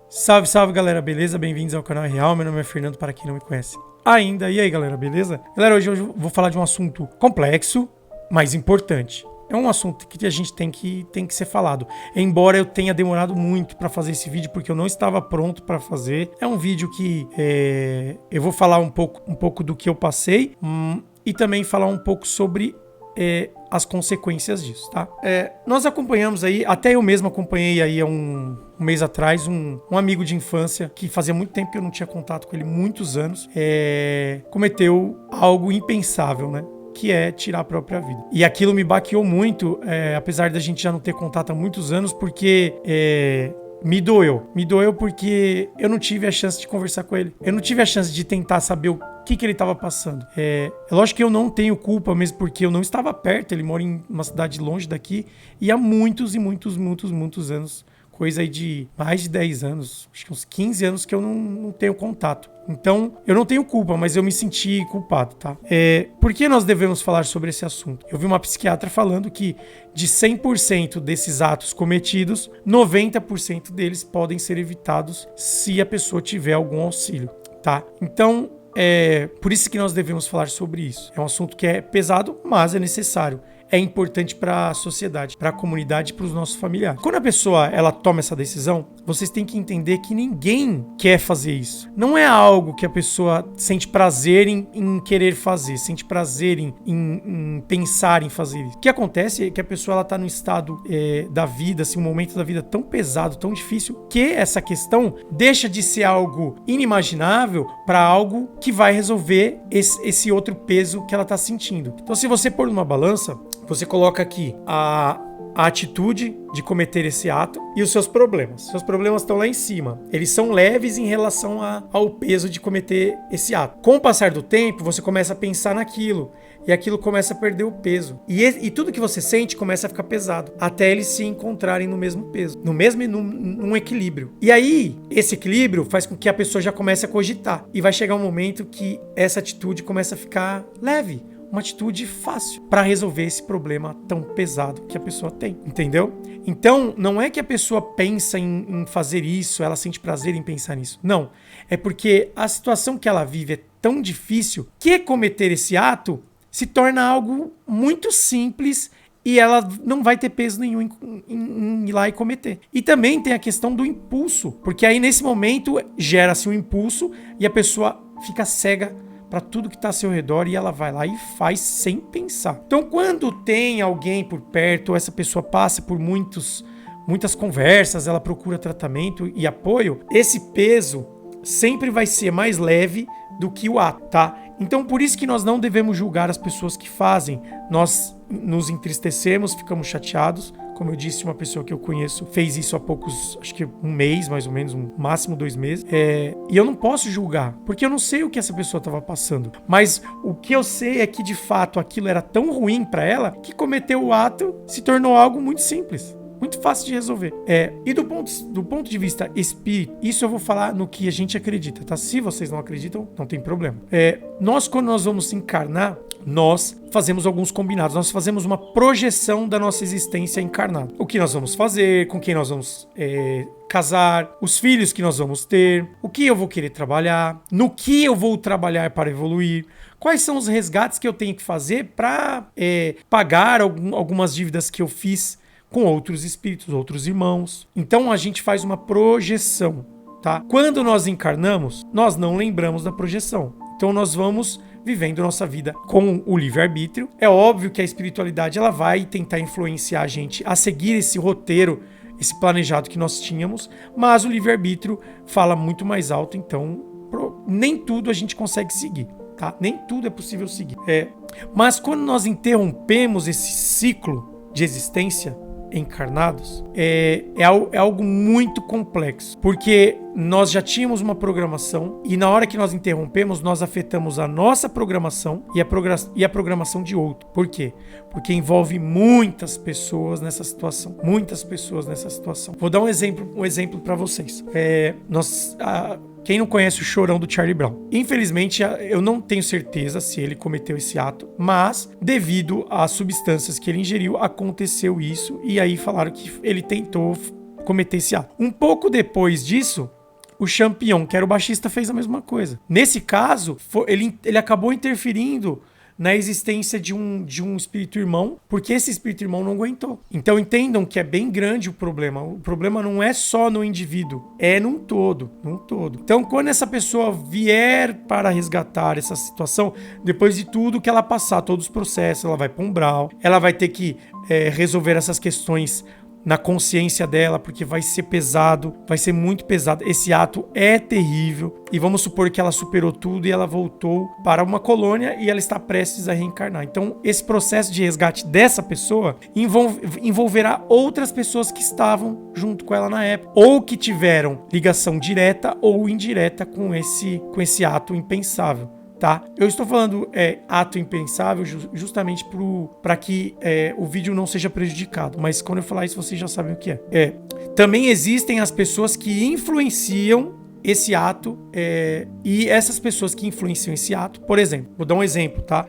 Salve, salve galera, beleza? Bem-vindos ao canal Real, meu nome é Fernando, para quem não me conhece ainda. E aí galera, beleza? Galera, hoje eu vou falar de um assunto complexo, mas importante. É um assunto que a gente tem que ser falado. Embora eu tenha demorado muito para fazer esse vídeo, porque eu não estava pronto para fazer. É um vídeo que eu vou falar um pouco do que eu passei e também falar um pouco sobre as consequências disso, tá? Nós acompanhamos aí, até eu mesmo acompanhei aí há um mês atrás, um amigo de infância, que fazia muito tempo que eu não tinha contato com ele, muitos anos, cometeu algo impensável, né? Que é tirar a própria vida. E aquilo me baqueou muito, apesar da gente já não ter contato há muitos anos, porque me doeu. Me doeu porque eu não tive a chance de conversar com ele. Eu não tive a chance de tentar saber o que ele estava passando. É lógico que eu não tenho culpa, mesmo porque eu não estava perto. Ele mora em uma cidade longe daqui e há muitos anos, coisa aí de mais de 10 anos, acho que uns 15 anos que eu não tenho contato. Então, eu não tenho culpa, mas eu me senti culpado, tá? Por que nós devemos falar sobre esse assunto? Eu vi uma psiquiatra falando que de 100% desses atos cometidos, 90% deles podem ser evitados se a pessoa tiver algum auxílio, tá? Então, por isso que nós devemos falar sobre isso. É um assunto que é pesado, mas é necessário. É importante para a sociedade, para a comunidade e para os nossos familiares. Quando a pessoa ela toma essa decisão, vocês têm que entender que ninguém quer fazer isso. Não é algo que a pessoa sente prazer em querer fazer, sente prazer em pensar em fazer isso. O que acontece é que a pessoa ela está num estado da vida, assim, um momento da vida tão pesado, tão difícil, que essa questão deixa de ser algo inimaginável para algo que vai resolver esse outro peso que ela está sentindo. Então, se você pôr numa balança, você coloca aqui a atitude de cometer esse ato e os seus problemas. Seus problemas estão lá em cima. Eles são leves em relação ao peso de cometer esse ato. Com o passar do tempo, você começa a pensar naquilo e aquilo começa a perder o peso. E tudo que você sente começa a ficar pesado, até eles se encontrarem no mesmo peso, num equilíbrio. E aí, esse equilíbrio faz com que a pessoa já comece a cogitar. E vai chegar um momento que essa atitude começa a ficar leve. Uma atitude fácil para resolver esse problema tão pesado que a pessoa tem, entendeu? Então, não é que a pessoa pensa em fazer isso, ela sente prazer em pensar nisso. Não, é porque a situação que ela vive é tão difícil que cometer esse ato se torna algo muito simples e ela não vai ter peso nenhum em ir lá e cometer. E também tem a questão do impulso, porque aí nesse momento gera-se um impulso e a pessoa fica cega para tudo que está ao seu redor e ela vai lá e faz sem pensar. Então, quando tem alguém por perto, ou essa pessoa passa por muitas conversas, ela procura tratamento e apoio, esse peso sempre vai ser mais leve do que o ato, tá? Então, por isso que nós não devemos julgar as pessoas que fazem. Nós nos entristecemos, ficamos chateados. Como eu disse, uma pessoa que eu conheço fez isso há acho que um mês, mais ou menos, um máximo 2 meses. E eu não posso julgar, porque eu não sei o que essa pessoa estava passando. Mas o que eu sei é que, de fato, aquilo era tão ruim para ela que cometer o ato se tornou algo muito simples. Muito fácil de resolver. E do ponto de vista espírito, isso eu vou falar no que a gente acredita, tá? Se vocês não acreditam, não tem problema. Quando nós vamos encarnar, nós fazemos alguns combinados. Nós fazemos uma projeção da nossa existência encarnada. O que nós vamos fazer, com quem nós vamos casar, os filhos que nós vamos ter, o que eu vou querer trabalhar, no que eu vou trabalhar para evoluir, quais são os resgates que eu tenho que fazer para pagar algumas dívidas que eu fiz com outros espíritos, outros irmãos. Então a gente faz uma projeção, tá? Quando nós encarnamos, nós não lembramos da projeção. Então nós vamos vivendo nossa vida com o livre-arbítrio. É óbvio que a espiritualidade ela vai tentar influenciar a gente a seguir esse roteiro, esse planejado que nós tínhamos, mas o livre-arbítrio fala muito mais alto, então nem tudo a gente consegue seguir, tá? Nem tudo é possível seguir. Mas quando nós interrompemos esse ciclo de existência encarnados, é algo muito complexo, porque nós já tínhamos uma programação e na hora que nós interrompemos, nós afetamos a nossa programação e a programação de outro. Por quê? Porque envolve muitas pessoas nessa situação. Muitas pessoas nessa situação. Vou dar um exemplo para vocês. Quem não conhece o Chorão do Charlie Brown? Infelizmente, eu não tenho certeza se ele cometeu esse ato, mas devido às substâncias que ele ingeriu, aconteceu isso, e aí falaram que ele tentou cometer esse ato. Um pouco depois disso, o Champion, que era o baixista, fez a mesma coisa. Nesse caso, ele acabou interferindo na existência de um espírito irmão, porque esse espírito irmão não aguentou. Então entendam que é bem grande o problema. O problema não é só no indivíduo, é num todo. Então quando essa pessoa vier para resgatar essa situação, depois de tudo que ela passar, todos os processos, ela vai para um umbral, ela vai ter que resolver essas questões na consciência dela, porque vai ser pesado, vai ser muito pesado. Esse ato é terrível, e vamos supor que ela superou tudo e ela voltou para uma colônia e ela está prestes a reencarnar. Então, esse processo de resgate dessa pessoa envolverá outras pessoas que estavam junto com ela na época, ou que tiveram ligação direta ou indireta com esse ato impensável. Tá? Eu estou falando ato impensável justamente para que o vídeo não seja prejudicado, mas quando eu falar isso vocês já sabem o que é. Também existem as pessoas que influenciam esse ato, e essas pessoas que influenciam esse ato, por exemplo, vou dar um exemplo, tá?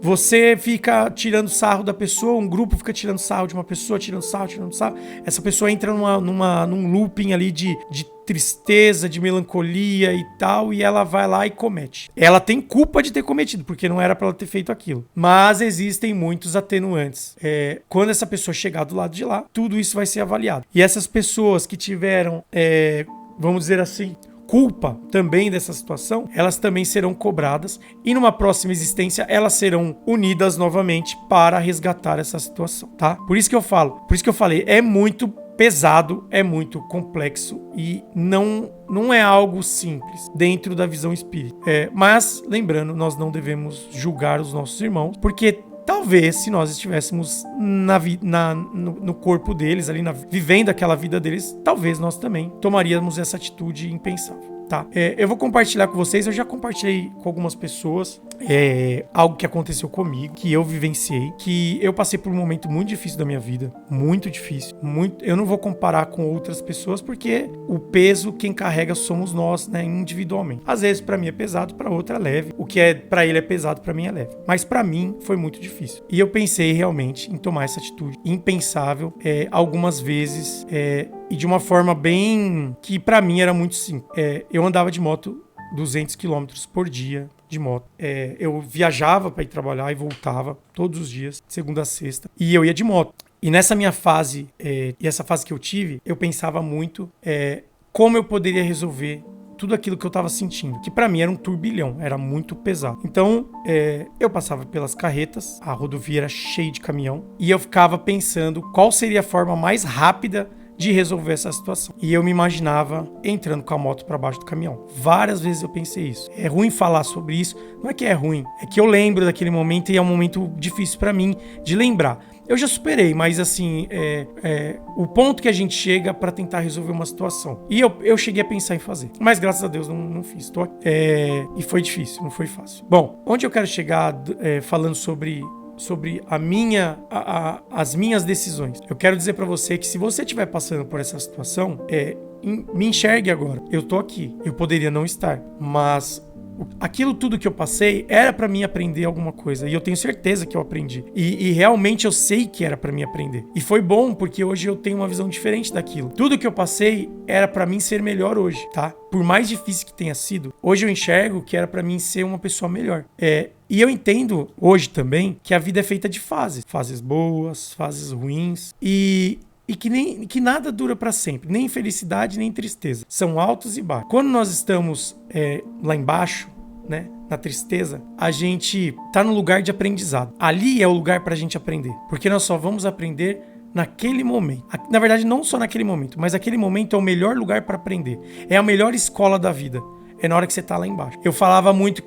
Você fica tirando sarro da pessoa, um grupo fica tirando sarro de uma pessoa, tirando sarro, essa pessoa entra num looping ali de tristeza, de melancolia e tal, e ela vai lá e comete. Ela tem culpa de ter cometido, porque não era pra ela ter feito aquilo. Mas existem muitos atenuantes. Quando essa pessoa chegar do lado de lá, tudo isso vai ser avaliado. E essas pessoas que tiveram, vamos dizer assim, culpa também dessa situação, elas também serão cobradas, e numa próxima existência elas serão unidas novamente para resgatar essa situação, tá? Por isso que eu falei, é muito pesado, é muito complexo e não é algo simples dentro da visão espírita. Mas, lembrando, nós não devemos julgar os nossos irmãos, porque talvez, se nós estivéssemos no corpo deles, ali vivendo aquela vida deles, talvez nós também tomaríamos essa atitude impensável. Tá? Eu vou compartilhar com vocês, eu já compartilhei com algumas pessoas algo que aconteceu comigo, que eu vivenciei, que eu passei por um momento muito difícil da minha vida, muito difícil, eu não vou comparar com outras pessoas, porque o peso quem carrega somos nós, né, individualmente. Às vezes pra mim é pesado, pra outra é leve, o que pra ele é pesado, pra mim é leve, mas pra mim foi muito difícil, e eu pensei realmente em tomar essa atitude impensável, algumas vezes, e de uma forma bem que pra mim era muito simples. Eu andava de moto 200 km por dia de moto. Eu viajava para ir trabalhar e voltava todos os dias, de segunda a sexta, e eu ia de moto. E nessa minha fase, e essa fase que eu tive, eu pensava muito como eu poderia resolver tudo aquilo que eu estava sentindo, que para mim era um turbilhão, era muito pesado. Então, eu passava pelas carretas, a rodovia era cheia de caminhão, e eu ficava pensando qual seria a forma mais rápida de resolver essa situação. E eu me imaginava entrando com a moto para baixo do caminhão. Várias vezes eu pensei isso. É ruim falar sobre isso. Não é que é ruim, é que eu lembro daquele momento e é um momento difícil para mim de lembrar. Eu já superei, mas assim, o ponto que a gente chega para tentar resolver uma situação. E eu cheguei a pensar em fazer. Mas graças a Deus não fiz. E foi difícil, não foi fácil. Bom, onde eu quero chegar falando sobre as minhas decisões. Eu quero dizer pra você que se você estiver passando por essa situação, me enxergue agora. Eu tô aqui. Eu poderia não estar, mas aquilo tudo que eu passei era pra mim aprender alguma coisa, e eu tenho certeza que eu aprendi, e realmente eu sei que era pra mim aprender, e foi bom porque hoje eu tenho uma visão diferente daquilo. Tudo que eu passei era pra mim ser melhor hoje, tá? Por mais difícil que tenha sido, hoje eu enxergo que era pra mim ser uma pessoa melhor. E eu entendo hoje também que a vida é feita de fases boas, fases ruins, e que nada dura para sempre, nem felicidade, nem tristeza. São altos e baixos. Quando nós estamos lá embaixo, né, na tristeza, a gente tá no lugar de aprendizado. Ali é o lugar para a gente aprender, porque nós só vamos aprender naquele momento. Na verdade, não só naquele momento, mas aquele momento é o melhor lugar para aprender. É a melhor escola da vida. É na hora que você tá lá embaixo. Eu falava muito,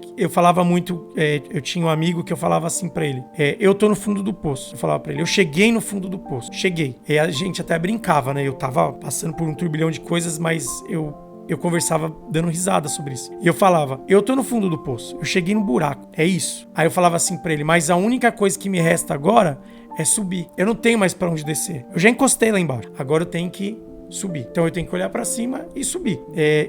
eu tinha um amigo que eu falava assim pra ele, eu tô no fundo do poço. Eu falava pra ele, eu cheguei no fundo do poço. Cheguei. E a gente até brincava, né? Eu tava passando por um turbilhão de coisas, mas eu conversava dando risada sobre isso. E eu falava, eu tô no fundo do poço. Eu cheguei no buraco. É isso. Aí eu falava assim pra ele, mas a única coisa que me resta agora é subir. Eu não tenho mais pra onde descer. Eu já encostei lá embaixo. Agora eu tenho que subir. Então eu tenho que olhar para cima e subir.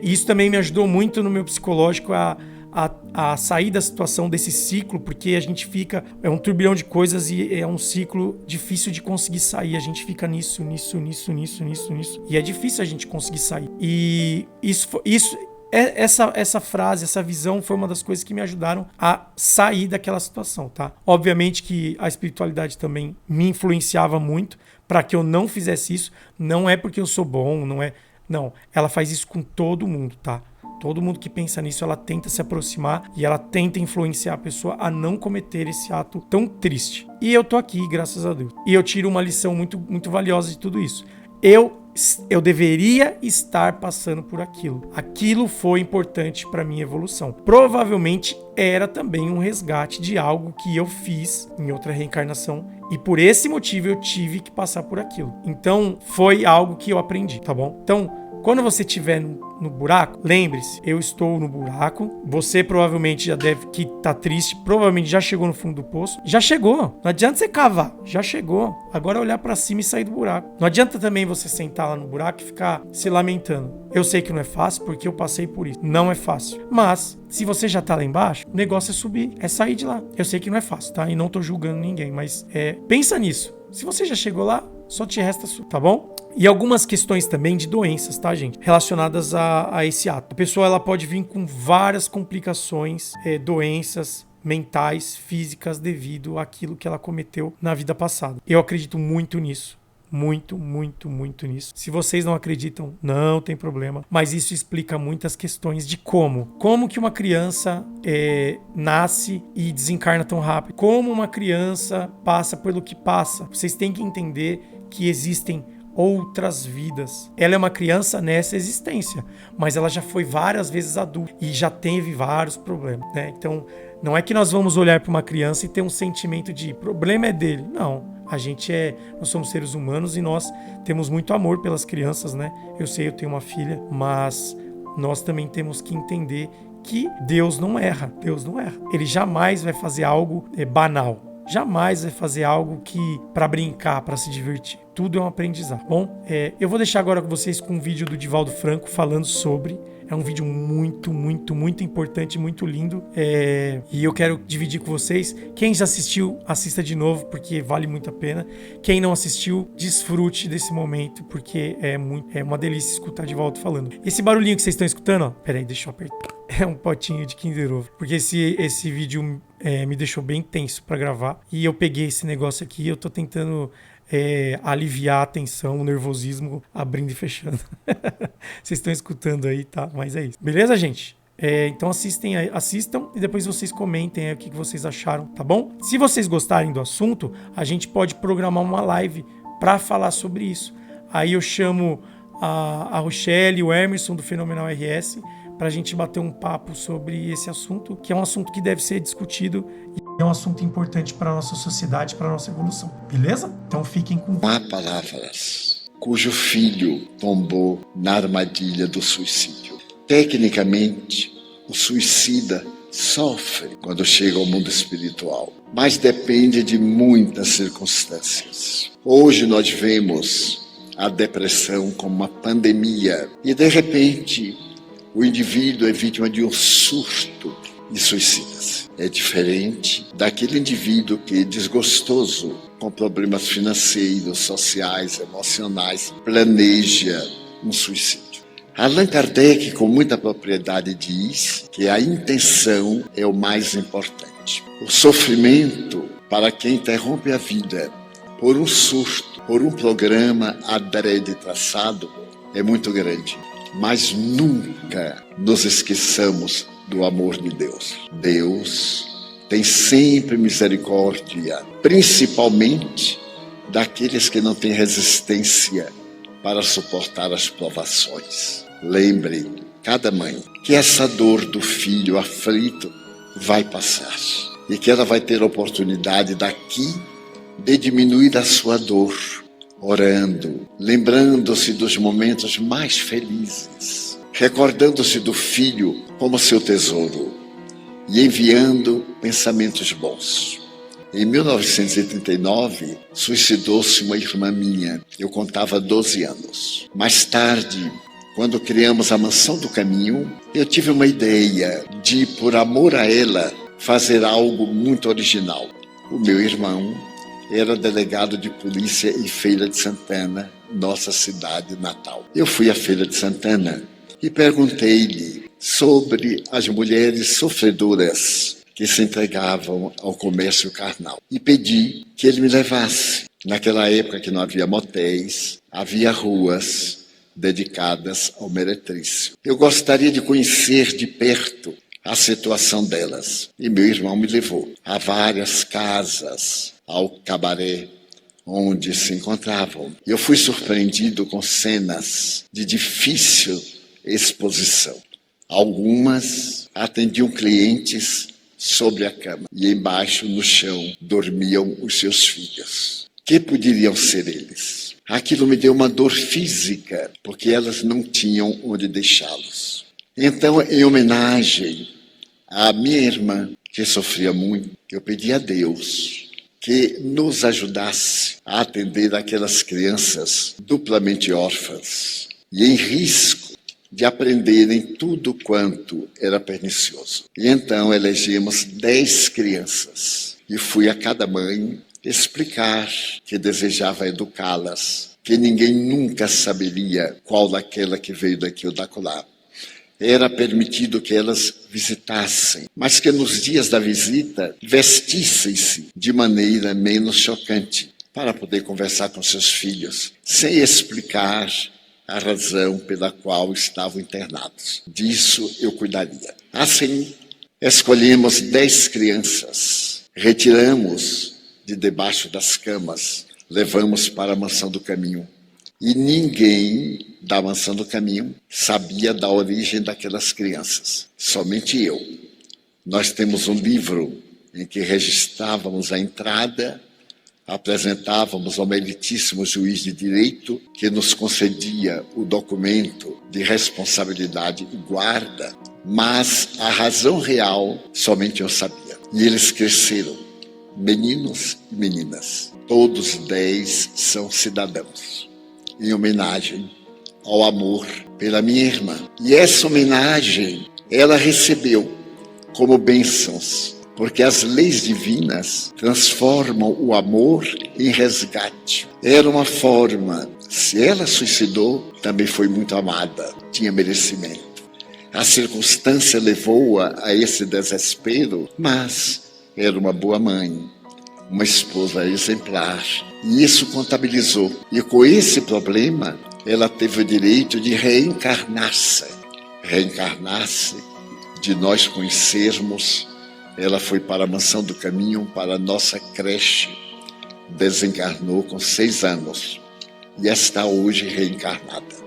Isso também me ajudou muito no meu psicológico a sair da situação desse ciclo, porque a gente fica... É um turbilhão de coisas e é um ciclo difícil de conseguir sair. A gente fica nisso. E é difícil a gente conseguir sair. E essa frase, essa visão foi uma das coisas que me ajudaram a sair daquela situação, tá? Obviamente que a espiritualidade também me influenciava muito para que eu não fizesse isso. Não é porque eu sou bom, não é... Não, ela faz isso com todo mundo, tá? Todo mundo que pensa nisso, ela tenta se aproximar e ela tenta influenciar a pessoa a não cometer esse ato tão triste. E eu tô aqui, graças a Deus. E eu tiro uma lição muito, muito valiosa de tudo isso. Eu deveria estar passando por aquilo. Aquilo foi importante para minha evolução. Provavelmente era também um resgate de algo que eu fiz em outra reencarnação e por esse motivo eu tive que passar por aquilo. Então foi algo que eu aprendi, tá bom? Então, quando você estiver no buraco, lembre-se, eu estou no buraco, você provavelmente já deve que tá triste, provavelmente já chegou no fundo do poço. Já chegou, não adianta você cavar, já chegou. Agora é olhar pra cima e sair do buraco. Não adianta também você sentar lá no buraco e ficar se lamentando. Eu sei que não é fácil porque eu passei por isso. Não é fácil. Mas, se você já tá lá embaixo, o negócio é subir, é sair de lá. Eu sei que não é fácil, tá? E não tô julgando ninguém, mas pensa nisso. Se você já chegou lá, só te resta subir, tá bom? E algumas questões também de doenças, tá, gente? Relacionadas a esse ato. A pessoa ela pode vir com várias complicações, doenças mentais, físicas, devido àquilo que ela cometeu na vida passada. Eu acredito muito nisso. Muito, muito, muito nisso. Se vocês não acreditam, não tem problema. Mas isso explica muitas questões de como que uma criança nasce e desencarna tão rápido. Como uma criança passa pelo que passa. Vocês têm que entender que existem outras vidas. Ela é uma criança nessa existência, mas ela já foi várias vezes adulta e já teve vários problemas, né? Então, não é que nós vamos olhar para uma criança e ter um sentimento de problema é dele. Não. Nós somos seres humanos e nós temos muito amor pelas crianças, né? Eu sei, eu tenho uma filha, mas nós também temos que entender que Deus não erra. Deus não erra. Ele jamais vai fazer algo banal. Jamais vai fazer algo que para brincar, para se divertir. Tudo é um aprendizado. Bom, eu vou deixar agora com vocês com um vídeo do Divaldo Franco falando sobre. É um vídeo muito, muito, muito importante, muito lindo. E eu quero dividir com vocês. Quem já assistiu, assista de novo, porque vale muito a pena. Quem não assistiu, desfrute desse momento, porque é uma delícia escutar Divaldo falando. Esse barulhinho que vocês estão escutando, ó, peraí, deixa eu apertar. É um potinho de Kinder Ovo. Porque esse vídeo me deixou bem tenso pra gravar. E eu peguei esse negócio aqui e eu tô tentando aliviar a tensão, o nervosismo, abrindo e fechando. Vocês estão escutando aí, tá? Mas é isso. Beleza, gente? Então assistam e depois vocês comentem aí o que vocês acharam, tá bom? Se vocês gostarem do assunto, a gente pode programar uma live pra falar sobre isso. Aí eu chamo a Rochelle e o Emerson do Fenomenal RS pra gente bater um papo sobre esse assunto, que é um assunto que deve ser discutido e é um assunto importante para a nossa sociedade, para a nossa evolução. Beleza? Então fiquem com... Há palavras cujo filho tombou na armadilha do suicídio. Tecnicamente, o suicida sofre quando chega ao mundo espiritual, mas depende de muitas circunstâncias. Hoje nós vemos a depressão como uma pandemia e, de repente, o indivíduo é vítima de um surto e suicida-se. É diferente daquele indivíduo que, desgostoso com problemas financeiros, sociais, emocionais, planeja um suicídio. Allan Kardec, com muita propriedade, diz que a intenção é o mais importante. O sofrimento, para quem interrompe a vida por um surto, por um programa adrede traçado, é muito grande. Mas nunca nos esqueçamos do amor de Deus. Deus tem sempre misericórdia, principalmente daqueles que não têm resistência para suportar as provações. Lembre, cada mãe, que essa dor do filho aflito vai passar e que ela vai ter a oportunidade daqui de diminuir a sua dor, orando, lembrando-se dos momentos mais felizes, recordando-se do filho como seu tesouro e enviando pensamentos bons. Em 1939, suicidou-se uma irmã minha. Eu contava 12 anos. Mais tarde, quando criamos a Mansão do Caminho, eu tive uma ideia de, por amor a ela, fazer algo muito original. O meu irmão era delegado de polícia em Feira de Santana, nossa cidade natal. Eu fui à Feira de Santana e perguntei-lhe sobre as mulheres sofredoras que se entregavam ao comércio carnal. E pedi que ele me levasse. Naquela época que não havia motéis, havia ruas dedicadas ao meretrício. Eu gostaria de conhecer de perto a situação delas. E meu irmão me levou a várias casas, ao cabaré onde se encontravam. Eu fui surpreendido com cenas de difícil exposição. Algumas atendiam clientes sobre a cama e embaixo, no chão, dormiam os seus filhos. Que poderiam ser eles? Aquilo me deu uma dor física, porque elas não tinham onde deixá-los. Então, em homenagem à minha irmã, que sofria muito, eu pedi a Deus que nos ajudasse a atender aquelas crianças duplamente órfãs e em risco de aprenderem tudo quanto era pernicioso. E então elegemos 10 crianças e fui a cada mãe explicar que desejava educá-las, que ninguém nunca saberia qual daquela que veio daqui ou dacolá. Era permitido que elas visitassem, mas que nos dias da visita vestissem-se de maneira menos chocante, para poder conversar com seus filhos, sem explicar a razão pela qual estavam internados. Disso eu cuidaria. Assim, escolhemos 10 crianças, retiramos de debaixo das camas, levamos para a Mansão do Caminho. E ninguém da Mansão do Caminho sabia da origem daquelas crianças, somente eu. Nós temos um livro em que registrávamos a entrada, apresentávamos ao meritíssimo juiz de direito, que nos concedia o documento de responsabilidade e guarda, mas a razão real somente eu sabia. E eles cresceram, meninos e meninas. Todos 10 são cidadãos, em homenagem ao amor pela minha irmã. E essa homenagem ela recebeu como bênçãos, porque as leis divinas transformam o amor em resgate. Era uma forma, se ela suicidou, também foi muito amada, tinha merecimento. A circunstância levou-a a esse desespero, mas era uma boa mãe, uma esposa exemplar. E isso contabilizou. E com esse problema, ela teve o direito de reencarnar-se. Reencarnar-se, de nós conhecermos. Ela foi para a Mansão do Caminho, para a nossa creche. Desencarnou com 6 anos. E está hoje reencarnada.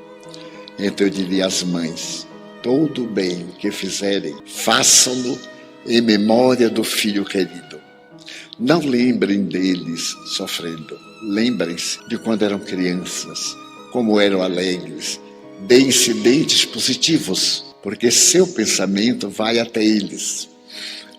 Então eu diria às mães, todo o bem que fizerem, façam-no em memória do filho querido. Não lembrem deles sofrendo. Lembrem-se de quando eram crianças, como eram alegres. Deem incidentes positivos, porque seu pensamento vai até eles.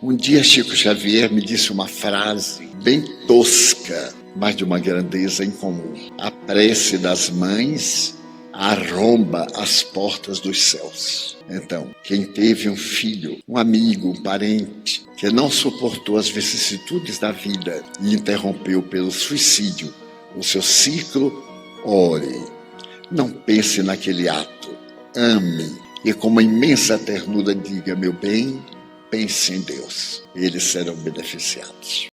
Um dia Chico Xavier me disse uma frase bem tosca, mas de uma grandeza incomum. A prece das mães arromba as portas dos céus. Então, quem teve um filho, um amigo, um parente, que não suportou as vicissitudes da vida e interrompeu pelo suicídio o seu ciclo, ore. Não pense naquele ato, ame e com uma imensa ternura diga, meu bem, pense em Deus. Eles serão beneficiados.